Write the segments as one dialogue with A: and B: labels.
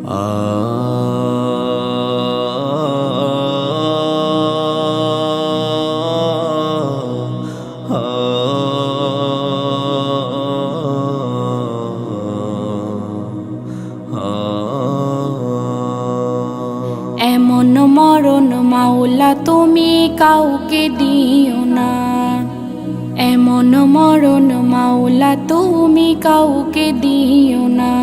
A: এমন মরণ মাওলা তুমি কাউকে দিও না, এমন মরণ মাওলা তুমি কাউকে দিও না।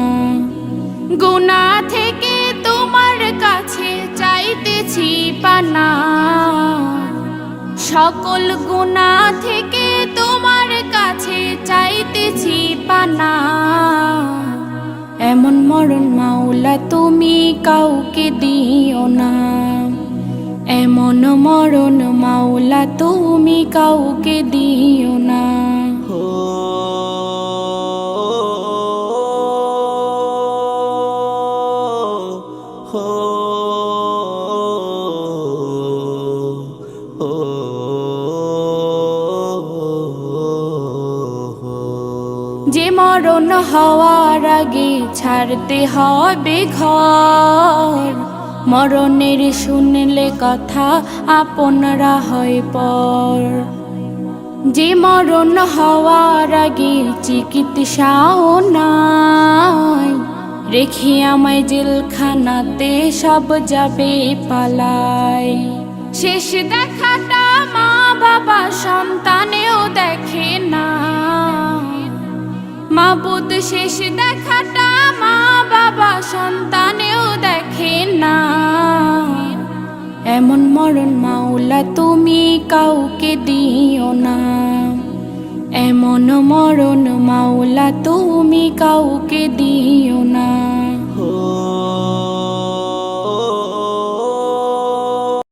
A: গুনাহ থেকে তোমার কাছে চাইতেছি পানা, সকল গুনাহ থেকে তোমার কাছে চাইতেছি পানা। এমন মরণ মাওলা তুমি কাউকে দিও না, এমন মরণ মাওলা তুমি কাউকে দিও না। যে মরণ হওয়ার আগে ছাড়তে হবে ঘর, মরণের শুনলে কথা আপনরা হয় পর। যে মরণ হওয়ার আগে চিকিৎসাও নাই, রেখে আমায় জেলখানাতে সব যাবে পালাই। শেষ দেখাটা মা বাবা সন্তানেও দেখে না, মাবুদ শেষ দেখাটা মা বাবা সন্তানেও দেখে না। এমন মরণ মাওলা তুমি কাউকে দিও না, এমন মরণ মাওলা তুমি কাউকে দিও না।